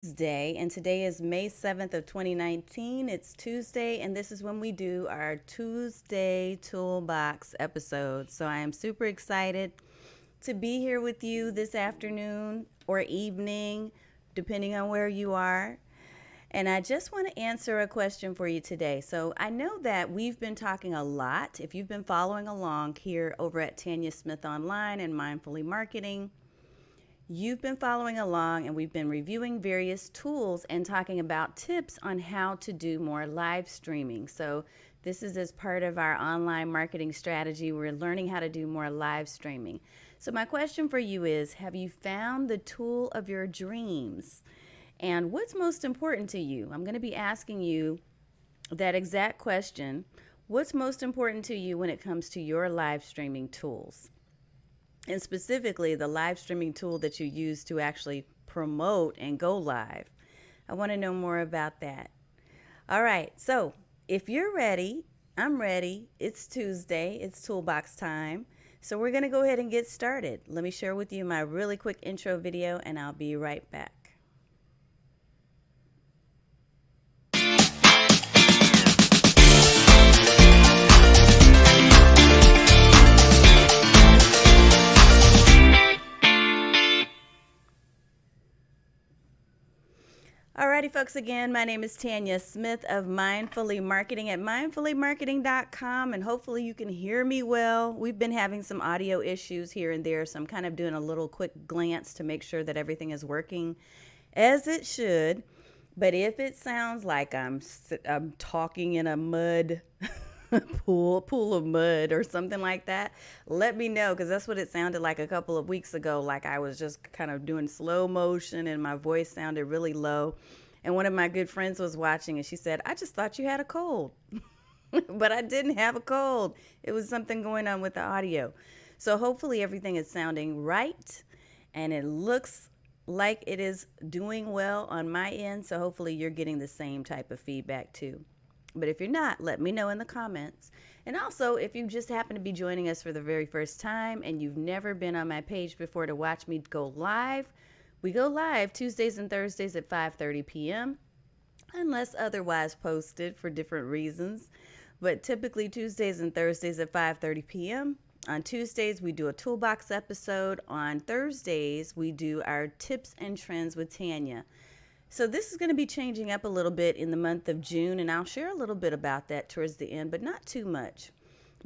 Tuesday, and today is May 7th of 2019. It's Tuesday, and this is when we do our Tuesday Toolbox episode. So I am super excited to be here with you this afternoon or evening, depending on where you are. And I just want to answer a question for you today. So I know that we've been talking a lot. If you've been following along here over at Tanya Smith Online and Mindfully Marketing, you've been following along, and we've been reviewing various tools and talking about tips on how to do more live streaming. So this is as part of our online marketing strategy. We're learning how to do more live streaming. So my question for you is, have you found the tool of your dreams? And what's most important to you? I'm going to be asking you that exact question. What's most important to you when it comes to your live streaming tools? And specifically the live streaming tool that you use to actually promote and go live. I want to know more about that. All right, so if you're ready, I'm ready. It's Tuesday, it's toolbox time. So we're going to go ahead and get started. Let me share with you my really quick intro video, and I'll be right back. Alrighty, folks, again, my name is Tanya Smith of Mindfully Marketing at mindfullymarketing.com, and hopefully you can hear me well. We've been having some audio issues here and there, so I'm kind of doing a little quick glance to make sure that everything is working as it should. But if it sounds like I'm talking in a mud pool of mud or something like that, let me know, because that's what it sounded like a couple of weeks ago. Like I was just kind of doing slow motion and my voice sounded really low. And one of my good friends was watching, and she said, I just thought you had a cold. But I didn't have a cold. It was something going on with the audio. So hopefully everything is sounding right, and it looks like it is doing well on my end. So hopefully you're getting the same type of feedback too. But if you're not, let me know in the comments. And also, if you just happen to be joining us for the very first time and you've never been on my page before to watch me go live, we go live Tuesdays and Thursdays at 5:30 p.m. unless otherwise posted for different reasons. But typically Tuesdays and Thursdays at 5:30 p.m. On Tuesdays, we do a toolbox episode. On Thursdays, we do our tips and trends with Tanya. So this is going to be changing up a little bit in the month of June, and I'll share a little bit about that towards the end, but not too much.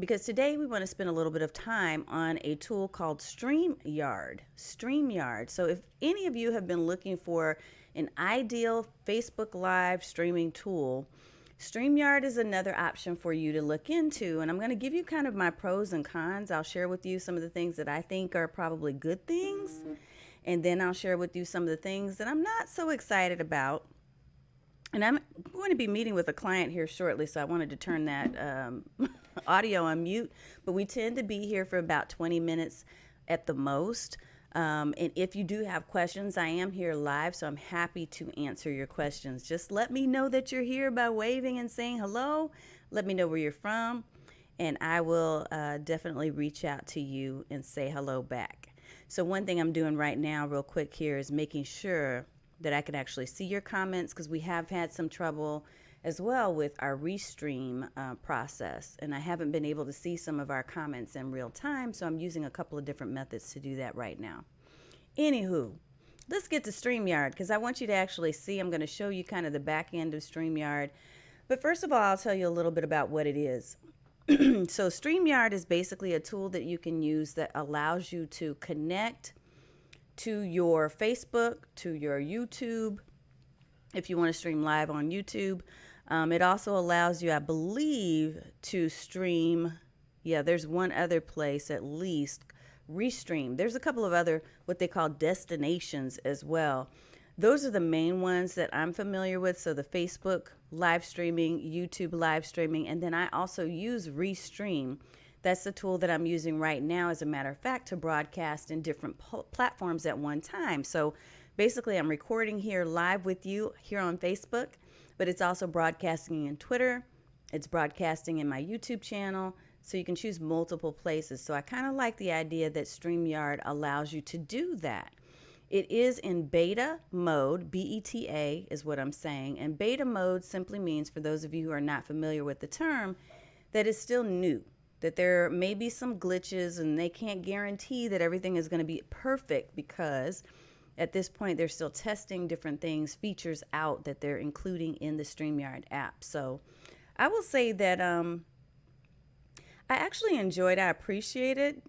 Because today we want to spend a little bit of time on a tool called Streamyard. Streamyard. So if any of you have been looking for an ideal Facebook Live streaming tool, Streamyard is another option for you to look into. And I'm going to give you kind of my pros and cons. I'll share with you some of the things that I think are probably good things. And then I'll share with you some of the things that I'm not so excited about. And I'm going to be meeting with a client here shortly, so I wanted to turn that audio on mute. But we tend to be here for about 20 minutes at the most. And if you do have questions, I am here live, so I'm happy to answer your questions. Just let me know that you're here by waving and saying hello. Let me know where you're from, and I will definitely reach out to you and say hello back. So one thing I'm doing right now real quick here is making sure that I can actually see your comments, because we have had some trouble as well with our restream process, and I haven't been able to see some of our comments in real time, so I'm using a couple of different methods to do that right now. Anywho, let's get to Streamyard, because I want you to actually see. I'm going to show you kind of the back end of Streamyard, but first of all, I'll tell you a little bit about what it is. So Streamyard is basically a tool that you can use that allows you to connect to your Facebook, to your YouTube, if you want to stream live on YouTube. It also allows you, I believe, to stream. Yeah, there's one other place at least, Restream. There's a couple of other what they call destinations as well. Those are the main ones that I'm familiar with. So the Facebook live streaming, YouTube live streaming, and then I also use Restream. That's the tool that I'm using right now, as a matter of fact, to broadcast in different platforms at one time. So basically, I'm recording here live with you here on Facebook, but it's also broadcasting in Twitter. It's broadcasting in my YouTube channel. So you can choose multiple places. So I kind of like the idea that StreamYard allows you to do that. It is in beta mode. BETA is what I'm saying. And beta mode simply means, for those of you who are not familiar with the term, that it's still new, that there may be some glitches, and they can't guarantee that everything is going to be perfect, because at this point they're still testing different things, features out that they're including in the Streamyard app. So I will say that I actually enjoyed, I appreciated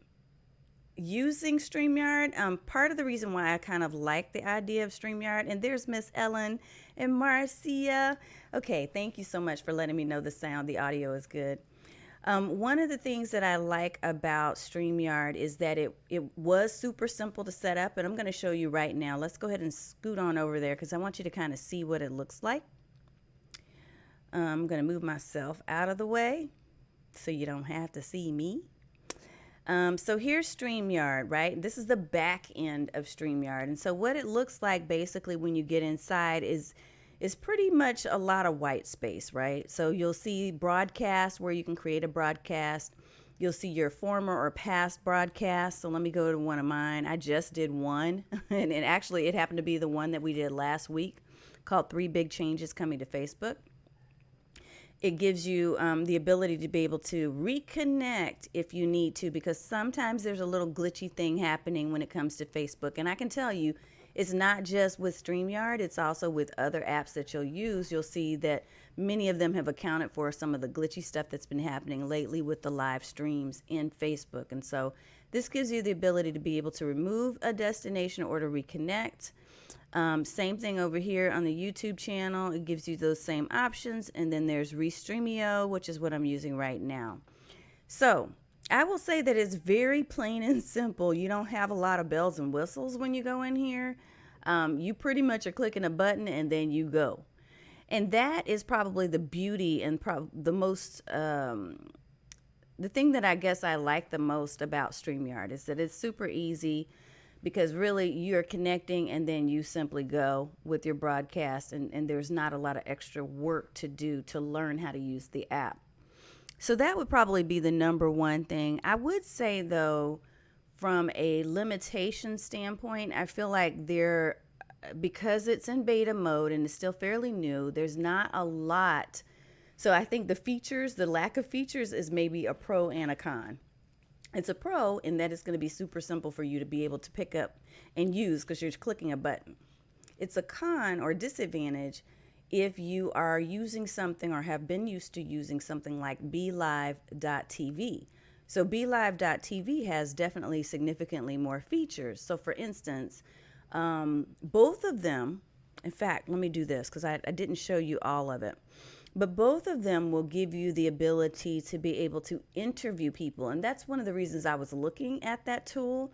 using Streamyard. Part of the reason why I kind of like the idea of Streamyard, and there's Miss Ellen and Marcia. Okay, thank you so much for letting me know the sound, the audio is good. One of the things that I like about Streamyard is that it was super simple to set up, and I'm going to show you right now. Let's go ahead and scoot on over there because I want you to kind of see what it looks like. I'm going to move myself out of the way so you don't have to see me. So here's Streamyard, right? This is the back end of Streamyard. And so what it looks like basically when you get inside is pretty much a lot of white space, right? So you'll see broadcast, where you can create a broadcast. You'll see your former or past broadcast. So let me go to one of mine. I just did one, and actually it happened to be the one that we did last week, called 3 Big Changes Coming to Facebook. It gives you the ability to be able to reconnect if you need to, because sometimes there's a little glitchy thing happening when it comes to Facebook. And I can tell you, it's not just with Streamyard, it's also with other apps that you'll use. You'll see that many of them have accounted for some of the glitchy stuff that's been happening lately with the live streams in Facebook. And so this gives you the ability to be able to remove a destination or to reconnect. Same thing over here on the YouTube channel. It gives you those same options. And then there's Restreamio, which is what I'm using right now. So I will say that it's very plain and simple. You don't have a lot of bells and whistles when you go in here. You pretty much are clicking a button and then you go. And that is probably the beauty and the most, the thing that I guess I like the most about Streamyard is that it's super easy, because really you're connecting and then you simply go with your broadcast, and there's not a lot of extra work to do to learn how to use the app. So that would probably be the number one thing. I would say though, from a limitation standpoint, I feel like because it's in beta mode and it's still fairly new, there's not a lot. So I think the lack of features is maybe a pro and a con. It's a pro in that it's going to be super simple for you to be able to pick up and use because you're clicking a button. It's a con or disadvantage if you are using something or have been used to using something like BeLive.tv. So BeLive.tv has definitely significantly more features. So for instance, both of them, in fact, let me do this because I didn't show you all of it. But both of them will give you the ability to be able to interview people. And that's one of the reasons I was looking at that tool.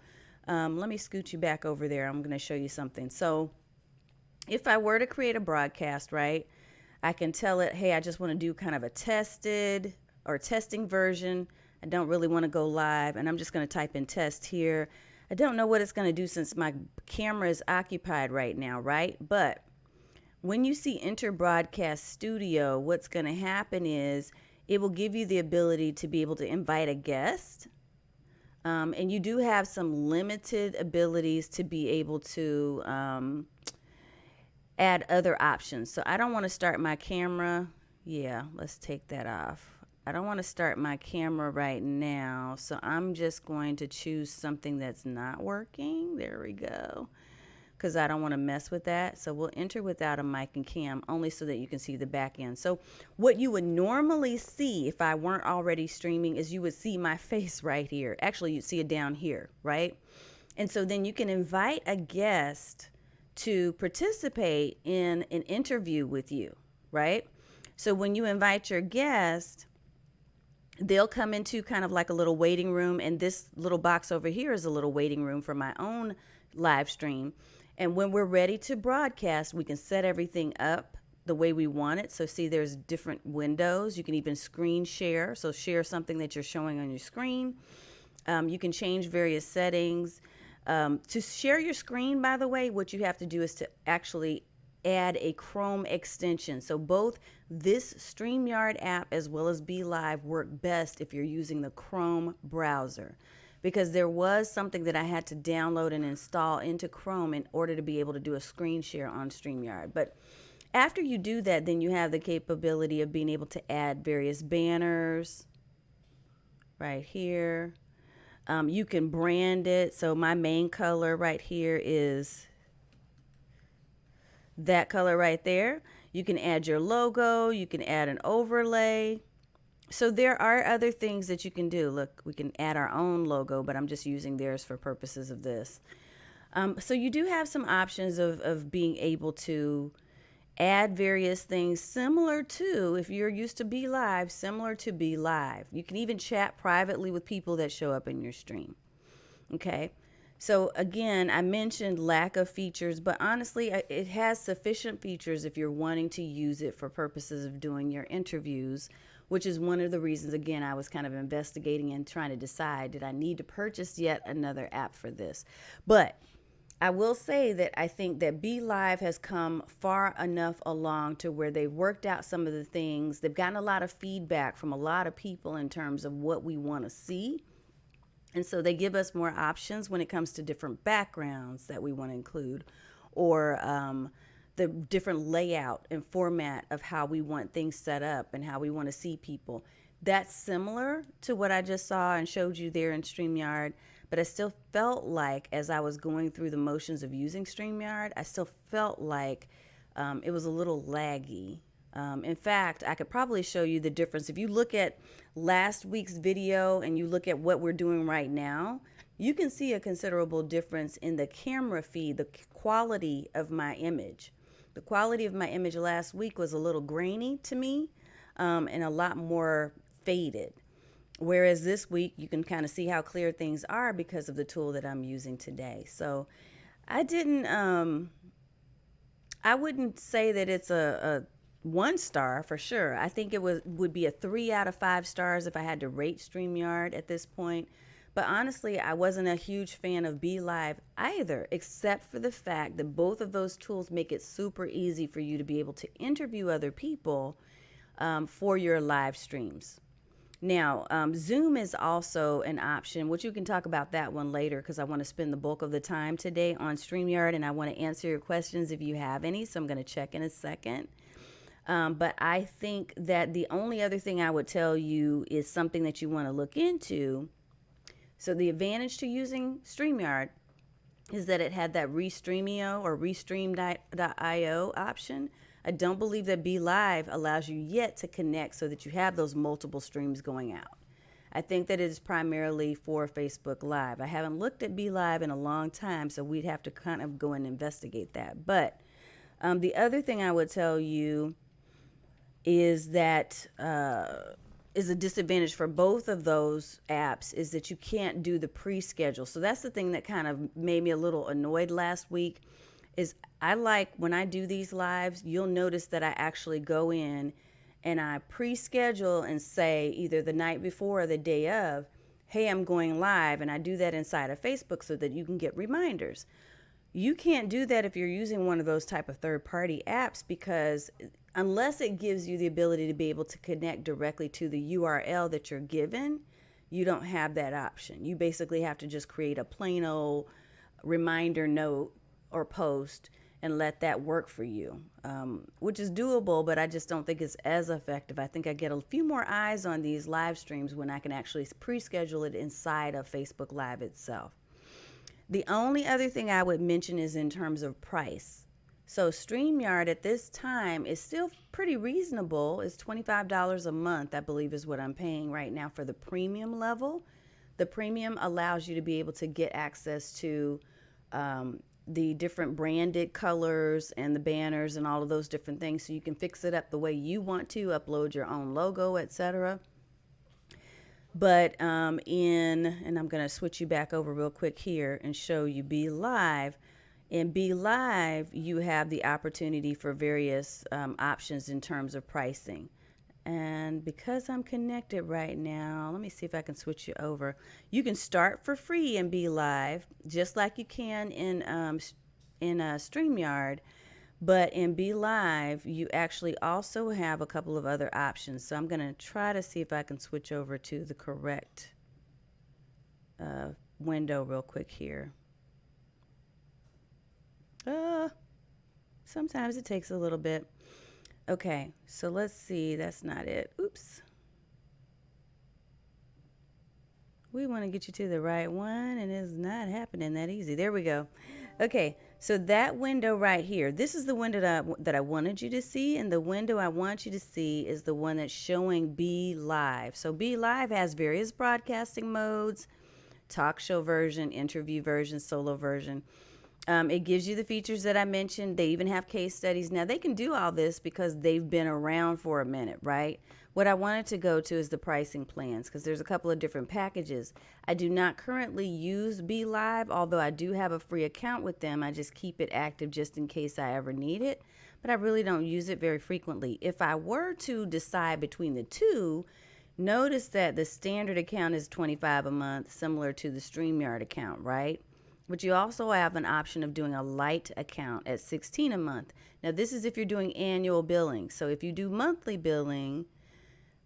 Let me scoot you back over there. I'm going to show you something. So if I were to create a broadcast, right, I can tell it, hey, I just want to do kind of a testing version. I don't really want to go live. And I'm just going to type in test here. I don't know what it's going to do since my camera is occupied right now, right? But when you see Enter Broadcast Studio, what's going to happen is it will give you the ability to be able to invite a guest. And you do have some limited abilities to be able to add other options. So I don't want to start my camera. Yeah, let's take that off. I don't want to start my camera right now. So I'm just going to choose something that's not working. There we go. Because I don't want to mess with that. So we'll enter without a mic and cam, only so that you can see the back end. So what you would normally see if I weren't already streaming is you would see my face right here. Actually, you'd see it down here, right? And so then you can invite a guest to participate in an interview with you, right? So when you invite your guest, they'll come into kind of like a little waiting room. And this little box over here is a little waiting room for my own live stream. And when we're ready to broadcast, we can set everything up the way we want it. So see, there's different windows. You can even screen share. So share something that you're showing on your screen. You can change various settings. To share your screen, by the way, what you have to do is to actually add a Chrome extension. So both this StreamYard app as well as BeLive work best if you're using the Chrome browser. because there was something that I had to download and install into Chrome in order to be able to do a screen share on StreamYard. But after you do that, then you have the capability of being able to add various banners right here. You can brand it. So my main color right here is that color right there. You can add your logo. You can add an overlay. So there are other things that you can do. Look, we can add our own logo, but I'm just using theirs for purposes of this. So you do have some options of being able to add various things similar to, if you're used to Be Live, similar to Be Live. You can even chat privately with people that show up in your stream. Okay. So again, I mentioned lack of features, but honestly, it has sufficient features if you're wanting to use it for purposes of doing your interviews, which is one of the reasons, again, I was kind of investigating and trying to decide, did I need to purchase yet another app for this? But I will say that I think that Be Live has come far enough along to where they've worked out some of the things. They've gotten a lot of feedback from a lot of people in terms of what we want to see. And so they give us more options when it comes to different backgrounds that we want to include, or the different layout and format of how we want things set up and how we want to see people. That's similar to what I just saw and showed you there in StreamYard, but I still felt like, as I was going through the motions of using StreamYard, I still felt like it was a little laggy. In fact, I could probably show you the difference. If you look at last week's video and you look at what we're doing right now, you can see a considerable difference in the camera feed, the quality of my image. The quality of my image last week was a little grainy to me, and a lot more faded. Whereas this week, you can kind of see how clear things are because of the tool that I'm using today. So I wouldn't say that it's a 1 star for sure. I think it would be a 3 out of 5 stars if I had to rate StreamYard at this point. But honestly, I wasn't a huge fan of Be Live either, except for the fact that both of those tools make it super easy for you to be able to interview other people for your live streams. Now, Zoom is also an option, which you can talk about that one later because I want to spend the bulk of the time today on StreamYard and I want to answer your questions if you have any. So I'm going to check in a second. But I think that the only other thing I would tell you is something that you want to look into. So the advantage to using StreamYard is that it had that Restreamio or Restream.io option. I don't believe that Be Live allows you yet to connect so that you have those multiple streams going out. I think that it is primarily for Facebook Live. I haven't looked at Be Live in a long time, so we'd have to kind of go and investigate that. But the other thing I would tell you is that is a disadvantage for both of those apps is that you can't do the pre-schedule. So that's the thing that kind of made me a little annoyed last week is I like when I do these lives, you'll notice that I actually go in and I pre-schedule and say either the night before or the day of, hey, I'm going live. And I do that inside of Facebook so that you can get reminders. You can't do that if you're using one of those type of third-party apps because unless it gives you the ability to be able to connect directly to the URL that you're given, you don't have that option. You basically have to just create a plain old reminder note or post and let that work for you, which is doable, but I just don't think it's as effective. I think I get a few more eyes on these live streams when I can actually pre-schedule it inside of Facebook Live itself. The only other thing I would mention is in terms of price. So StreamYard at this time is still pretty reasonable. It's $25 a month, I believe is what I'm paying right now for the premium level. The premium allows you to be able to get access to the different branded colors and the banners and all of those different things. So you can fix it up the way you want to, upload your own logo, etc. But and I'm going to switch you back over real quick here and show you Be Live. In Be Live, you have the opportunity for various options in terms of pricing. And because I'm connected right now, let me see if I can switch you over. You can start for free and Be Live, just like you can in StreamYard. But in Be Live, you actually also have a couple of other options. So I'm going to try to see if I can switch over to the correct window real quick here. Sometimes it takes a little bit. Okay, so let's see. That's not it. Oops. We want to get you to the right one, and it's not happening that easy. There we go. Okay, so that window right here, this is the window that I wanted you to see, and the window I want you to see is the one that's showing Be Live. So Be Live has various broadcasting modes, talk show version, interview version, solo version. It gives you the features that I mentioned. They even have case studies. Now, they can do all this because they've been around for a minute, right? What I wanted to go to is the pricing plans because there's a couple of different packages. I do not currently use Be Live, although I do have a free account with them. I just keep it active just in case I ever need it, but I really don't use it very frequently. If I were to decide between the two, notice that the standard account is $25 a month, similar to the Streamyard account, right? But you also have an option of doing a light account at $16 a month. Now, this is if you're doing annual billing. So if you do monthly billing,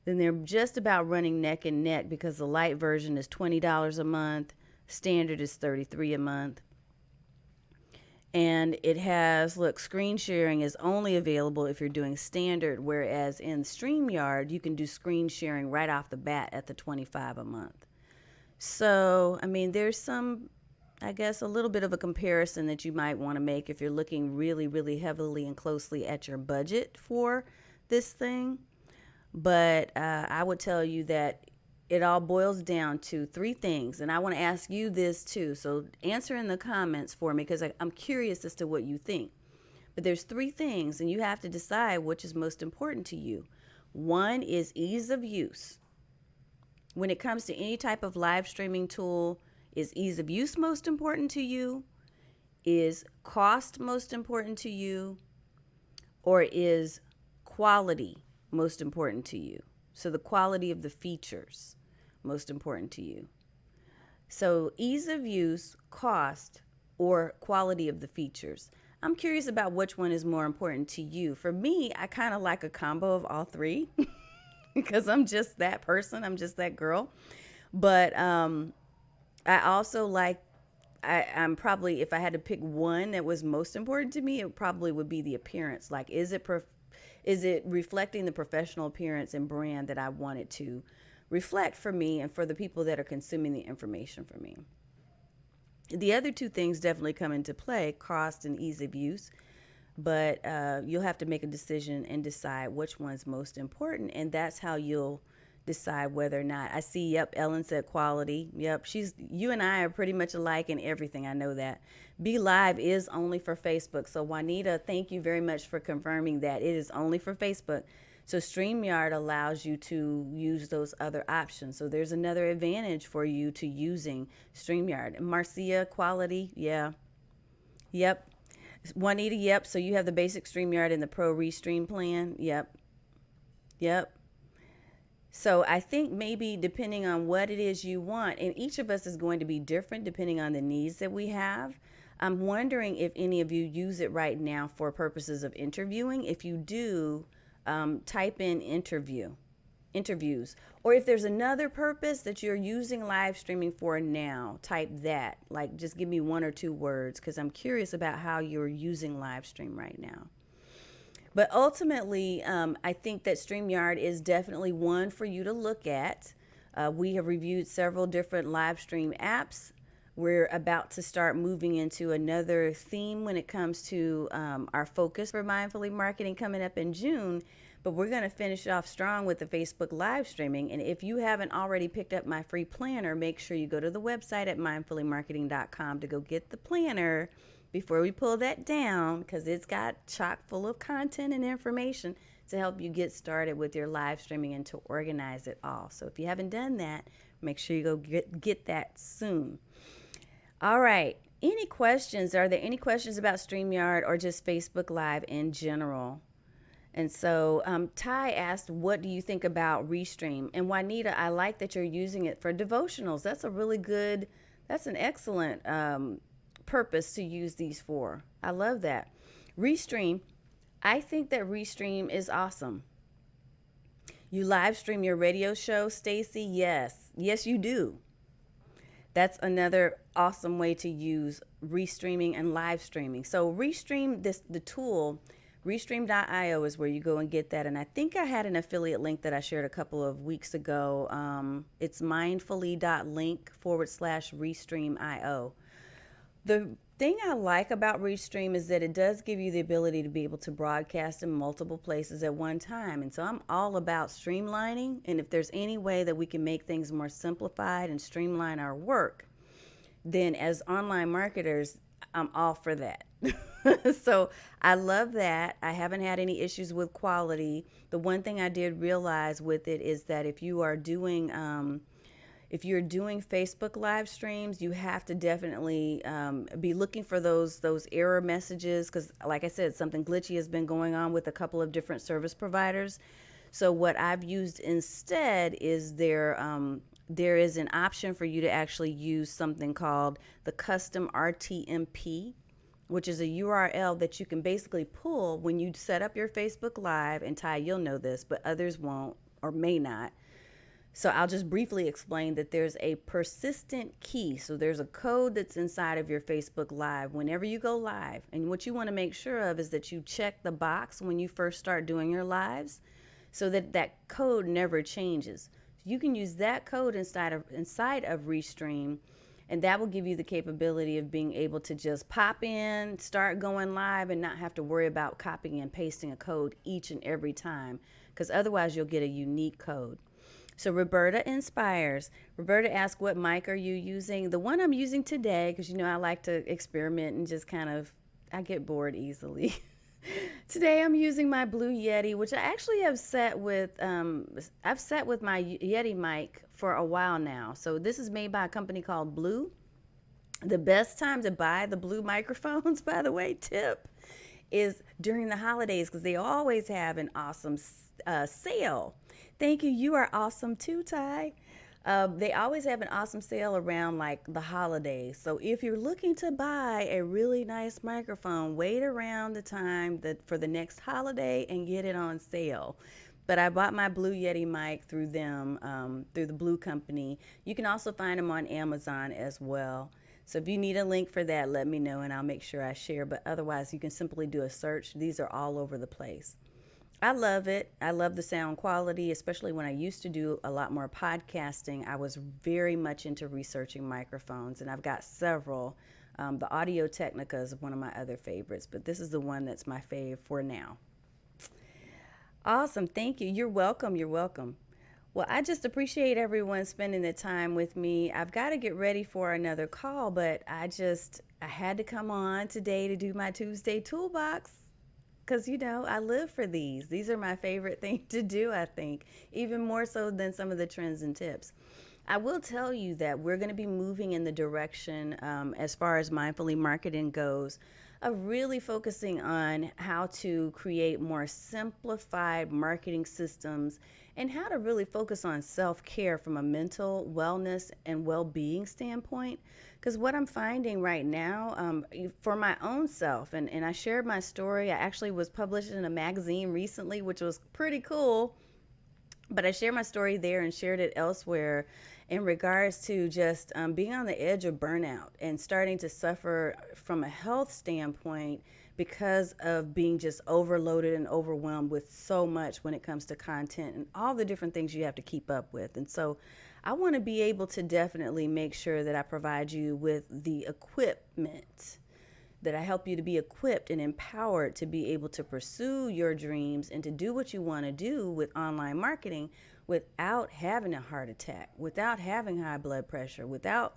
then they're just about running neck and neck because the light version is $20 a month, standard is $33 a month. And it has, look, screen sharing is only available if you're doing standard, whereas in StreamYard, you can do screen sharing right off the bat at the $25 a month. So, I mean, there's some, I guess, a little bit of a comparison that you might want to make if you're looking really, really heavily and closely at your budget for this thing. But I would tell you that it all boils down to three things. And I want to ask you this too. So answer in the comments for me because I'm curious as to what you think. But there's three things and you have to decide which is most important to you. One is ease of use. When it comes to any type of live streaming tool, is ease of use most important to you? Is cost most important to you? Or is quality most important to you? So the quality of the features most important to you. So ease of use, cost, or quality of the features. I'm curious about which one is more important to you. For me, I kind of like a combo of all three because I'm just that person. I'm just that girl. But I also like, I'm probably, if I had to pick one that was most important to me, it probably would be the appearance. Like, is it reflecting the professional appearance and brand that I want it to reflect for me and for the people that are consuming the information for me? The other two things definitely come into play, cost and ease of use, but you'll have to make a decision and decide which one's most important, and that's how you'll decide whether or not. I see, yep, Ellen said quality. Yep, you and I are pretty much alike in everything. I know that. Be Live is only for Facebook. So Juanita, thank you very much for confirming that. It is only for Facebook. So StreamYard allows you to use those other options. So there's another advantage for you to using StreamYard. Marcia, quality, yeah. Yep. Juanita, yep. So you have the basic StreamYard and the Pro Restream plan. Yep. Yep. So I think maybe depending on what it is you want, and each of us is going to be different depending on the needs that we have. I'm wondering if any of you use it right now for purposes of interviewing. If you do, type in interviews. Or if there's another purpose that you're using live streaming for now, type that. Like, just give me one or two words because I'm curious about how you're using live stream right now. But ultimately, I think that StreamYard is definitely one for you to look at. We have reviewed several different live stream apps. We're about to start moving into another theme when it comes to our focus for Mindfully Marketing coming up in June. But we're going to finish off strong with the Facebook live streaming. And if you haven't already picked up my free planner, make sure you go to the website at mindfullymarketing.com to go get the planner before we pull that down, because it's got chock full of content and information to help you get started with your live streaming and to organize it all. So if you haven't done that, make sure you go get that soon. All right. Any questions? Are there any questions about StreamYard or just Facebook Live in general? And so Ty asked, what do you think about Restream? And Juanita, I like that you're using it for devotionals. That's a really good, that's an excellent purpose to use these for. I love that. Restream, I think that Restream is awesome. You live stream your radio show, Stacy? Yes. Yes, you do. That's another awesome way to use restreaming and live streaming. So Restream, the tool, Restream.io is where you go and get that. And I think I had an affiliate link that I shared a couple of weeks ago. It's mindfully.link/Restream.io. The thing I like about Restream is that it does give you the ability to be able to broadcast in multiple places at one time. And so I'm all about streamlining. And if there's any way that we can make things more simplified and streamline our work, then as online marketers, I'm all for that. So I love that. I haven't had any issues with quality. The one thing I did realize with it is that if you're doing Facebook live streams, you have to definitely be looking for those error messages, because like I said, something glitchy has been going on with a couple of different service providers. So what I've used instead is there is an option for you to actually use something called the custom RTMP, which is a URL that you can basically pull when you set up your Facebook Live. And Ty, you'll know this, but others won't or may not. So I'll just briefly explain that there's a persistent key. So there's a code that's inside of your Facebook Live whenever you go live. And what you want to make sure of is that you check the box when you first start doing your lives so that that code never changes. You can use that code inside of Restream, and that will give you the capability of being able to just pop in, start going live, and not have to worry about copying and pasting a code each and every time, because otherwise you'll get a unique code. So Roberta Inspires. Roberta asked, what mic are you using? The one I'm using today, because I like to experiment and just I get bored easily. Today I'm using my Blue Yeti, which I actually have set with, I've set with my Yeti mic for a while now. So this is made by a company called Blue. The best time to buy the Blue microphones, by the way, tip, is during the holidays, because they always have an awesome sale. Thank you. You are awesome too, Ty. They always have an awesome sale around like the holidays. So if you're looking to buy a really nice microphone, wait around the time for the next holiday and get it on sale. But I bought my Blue Yeti mic through them, through the Blue company. You can also find them on Amazon as well. So if you need a link for that, let me know and I'll make sure I share. But otherwise, you can simply do a search. These are all over the place. I love it. I love the sound quality, especially when I used to do a lot more podcasting. I was very much into researching microphones, and I've got several. The Audio Technica is one of my other favorites, but this is the one that's my fave for now. Awesome. Thank you. You're welcome. You're welcome. Well, I just appreciate everyone spending the time with me. I've got to get ready for another call, but I had to come on today to do my Tuesday Toolbox. Because, I live for these. These are my favorite thing to do, I think, even more so than some of the trends and tips. I will tell you that we're going to be moving in the direction, as far as mindfully marketing goes, of really focusing on how to create more simplified marketing systems and how to really focus on self-care from a mental wellness and well-being standpoint. Because what I'm finding right now, for my own self, and I shared my story. I actually was published in a magazine recently, which was pretty cool. But I shared my story there and shared it elsewhere in regards to just being on the edge of burnout and starting to suffer from a health standpoint because of being just overloaded and overwhelmed with so much when it comes to content and all the different things you have to keep up with. And so I want to be able to definitely make sure that I provide you with the equipment, that I help you to be equipped and empowered to be able to pursue your dreams and to do what you want to do with online marketing without having a heart attack, without having high blood pressure, without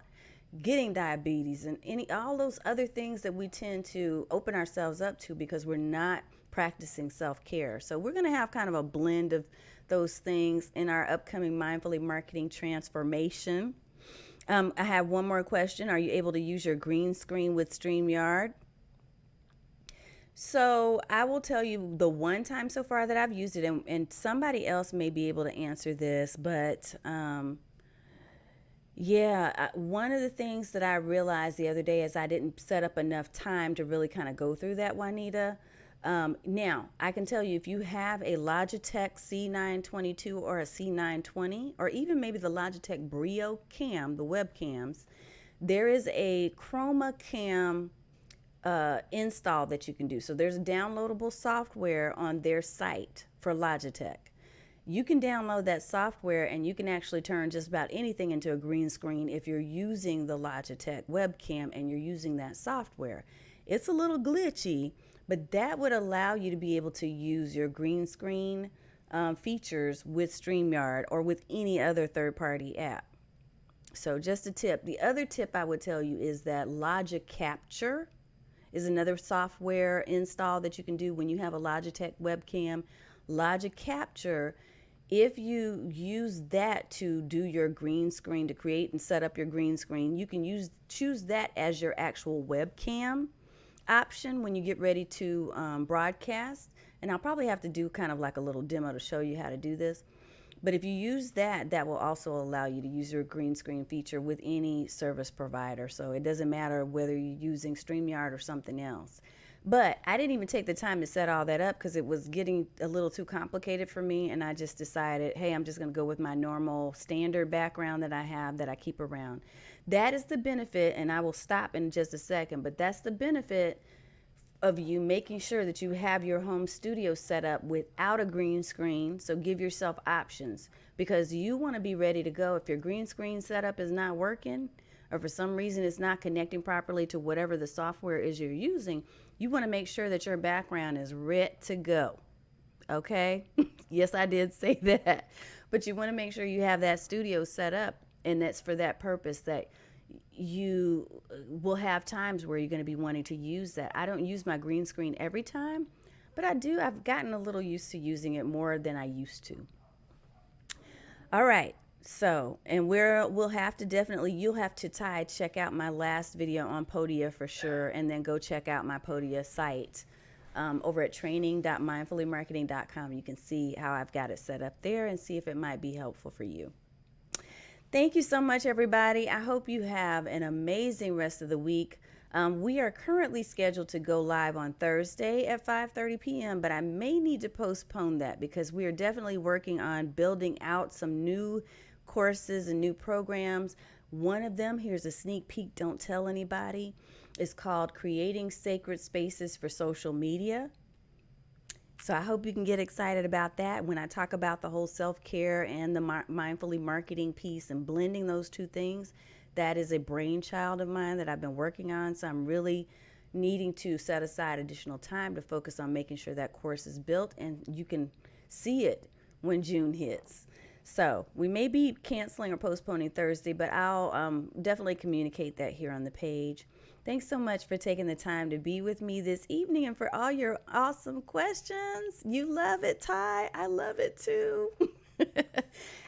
getting diabetes and all those other things that we tend to open ourselves up to because we're not practicing self-care. So we're going to have kind of a blend of those things in our upcoming Mindfully Marketing Transformation. I have one more question. Are you able to use your green screen with Streamyard? So I will tell you the one time so far that I've used it, and somebody else may be able to answer this, but one of the things that I realized the other day is I didn't set up enough time to really kind of go through that, Juanita. Now, I can tell you if you have a Logitech C922 or a C920, or even maybe the Logitech Brio Cam, the webcams, there is a Chroma Cam install that you can do. So there's downloadable software on their site for Logitech. You can download that software and you can actually turn just about anything into a green screen if you're using the Logitech webcam and you're using that software. It's a little glitchy, but that would allow you to be able to use your green screen features with StreamYard or with any other third-party app. So just a tip. The other tip I would tell you is that Logic Capture is another software install that you can do when you have a Logitech webcam. Logic Capture, if you use that to do your green screen, to create and set up your green screen, you can choose that as your actual webcam option when you get ready to broadcast. And I'll probably have to do kind of like a little demo to show you how to do this. But if you use that, that will also allow you to use your green screen feature with any service provider. So it doesn't matter whether you're using StreamYard or something else. But I didn't even take the time to set all that up because it was getting a little too complicated for me. And I just decided, hey, I'm just going to go with my normal standard background that I have that I keep around. That is the benefit, and I will stop in just a second, but that's the benefit of you making sure that you have your home studio set up without a green screen. So give yourself options because you want to be ready to go. If your green screen setup is not working or for some reason it's not connecting properly to whatever the software is you're using, you want to make sure that your background is ready to go. Okay? Yes, I did say that. But you want to make sure you have that studio set up, and that's for that purpose, that you will have times where you're going to be wanting to use that. I don't use my green screen every time, but I've gotten a little used to using it more than I used to. All right. So, and you'll have to check out my last video on Podia for sure, and then go check out my Podia site over at training.mindfullymarketing.com. You can see how I've got it set up there and see if it might be helpful for you. Thank you so much, everybody. I hope you have an amazing rest of the week. We are currently scheduled to go live on Thursday at 5:30 p.m., but I may need to postpone that because we are definitely working on building out some new courses and new programs. One of them, here's a sneak peek, don't tell anybody, is called Creating Sacred Spaces for Social Media. So I hope you can get excited about that. When I talk about the whole self-care and the mindfully marketing piece and blending those two things, that is a brainchild of mine that I've been working on. So I'm really needing to set aside additional time to focus on making sure that course is built and you can see it when June hits. So we may be canceling or postponing Thursday, but I'll definitely communicate that here on the page. Thanks so much for taking the time to be with me this evening and for all your awesome questions. You love it, Ty. I love it too.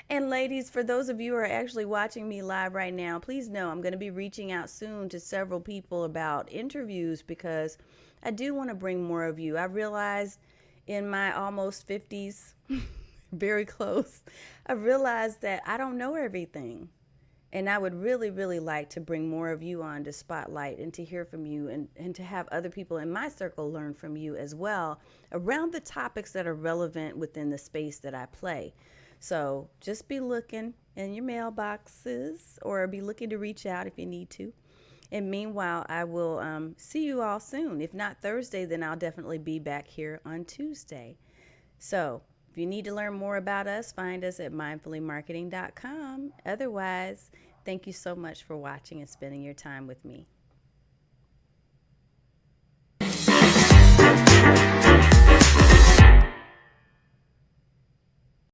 And ladies, for those of you who are actually watching me live right now, please know I'm going to be reaching out soon to several people about interviews because I do want to bring more of you. I realized in my almost 50s, very close, I realized that I don't know everything. And I would really, really like to bring more of you on to spotlight and to hear from you and to have other people in my circle learn from you as well around the topics that are relevant within the space that I play. So just be looking in your mailboxes or be looking to reach out if you need to. And meanwhile, I will see you all soon. If not Thursday, then I'll definitely be back here on Tuesday. So if you need to learn more about us, find us at mindfullymarketing.com. Otherwise, thank you so much for watching and spending your time with me.